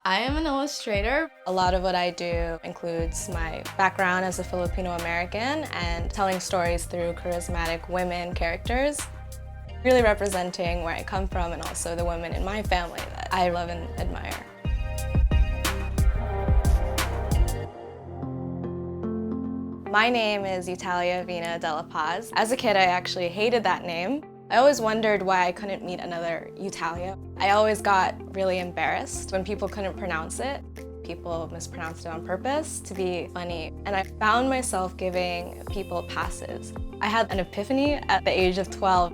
I am an illustrator. A lot of what I do includes my background as a Filipino American and telling stories through charismatic women characters, really representing where I come from and also the women in my family that I love and admire. My name is Eutalia De la Paz. As a kid, I actually hated that name. I always wondered why I couldn't meet another Eutalia. I always got really embarrassed when people couldn't pronounce it. People mispronounced it on purpose to be funny. And I found myself giving people passes. I had an epiphany at the age of 12.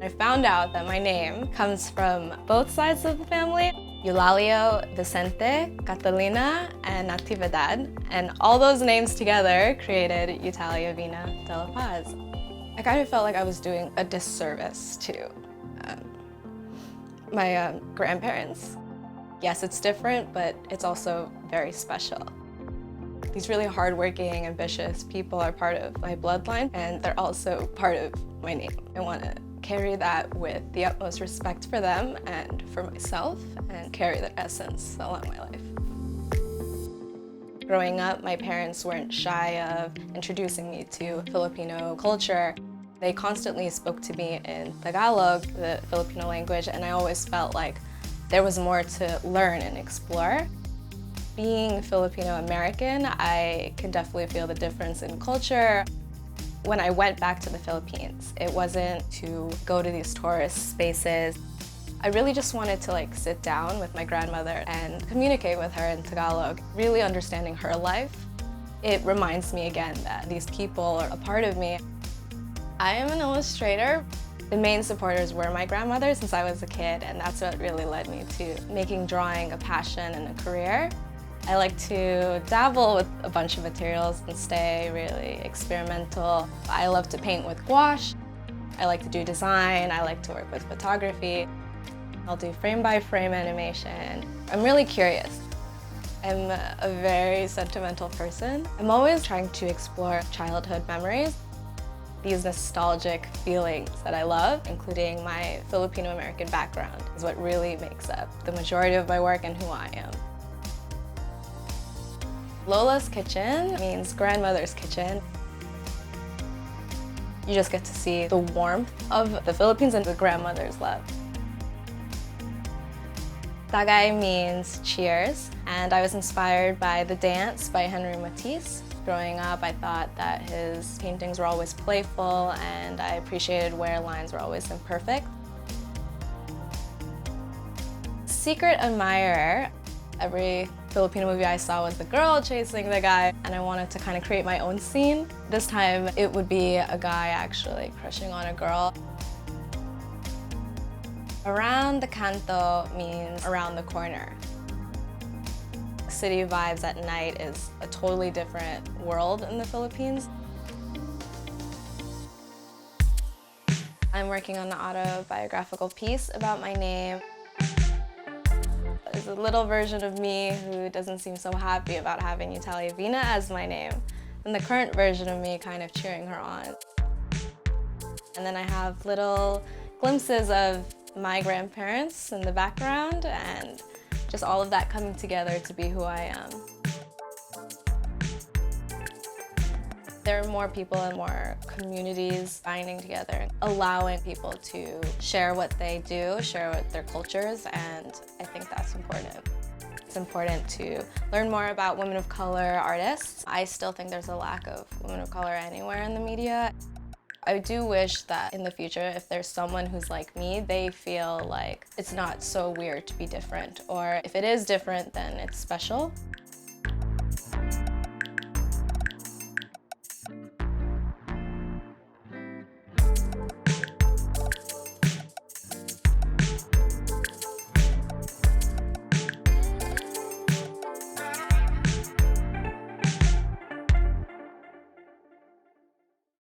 I found out that my name comes from both sides of the family. Eulalio, Vicente, Catalina, and Natividad. And all those names together created Eutalia De la Paz. I kind of felt like I was doing a disservice to my grandparents. Yes, it's different, but it's also very special. These really hardworking, ambitious people are part of my bloodline, and they're also part of my name. I want to carry that with the utmost respect for them and for myself, and carry that essence along my life. Growing up, my parents weren't shy of introducing me to Filipino culture. They constantly spoke to me in Tagalog, the Filipino language, and I always felt like there was more to learn and explore. Being Filipino American, I can definitely feel the difference in culture. When I went back to the Philippines, it wasn't to go to these tourist spaces. I really just wanted to sit down with my grandmother and communicate with her in Tagalog, really understanding her life. It reminds me again that these people are a part of me. I am an illustrator. The main supporters were my grandmother since I was a kid, and that's what really led me to making drawing a passion and a career. I like to dabble with a bunch of materials and stay really experimental. I love to paint with gouache. I like to do design. I like to work with photography. I'll do frame-by-frame animation. I'm really curious. I'm a very sentimental person. I'm always trying to explore childhood memories. These nostalgic feelings that I love, including my Filipino American background, is what really makes up the majority of my work and who I am. Lola's kitchen means grandmother's kitchen. You just get to see the warmth of the Philippines and the grandmother's love. Tagay means cheers, and I was inspired by The Dance by Henry Matisse. Growing up, I thought that his paintings were always playful, and I appreciated where lines were always imperfect. Secret admirer. Every Filipino movie I saw was the girl chasing the guy, and I wanted to kind of create my own scene. This time, it would be a guy actually crushing on a girl. Around the canto means around the corner. City vibes at night is a totally different world in the Philippines. I'm working on an autobiographical piece about my name. There's a little version of me who doesn't seem so happy about having Eutalia as my name, and the current version of me kind of cheering her on. And then I have little glimpses of my grandparents in the background, and just all of that coming together to be who I am. There are more people and more communities binding together, allowing people to share what they do, share what their cultures, and I think that's important. It's important to learn more about women of color artists. I still think there's a lack of women of color anywhere in the media. I do wish that in the future, if there's someone who's like me, they feel like it's not so weird to be different, or if it is different, then it's special.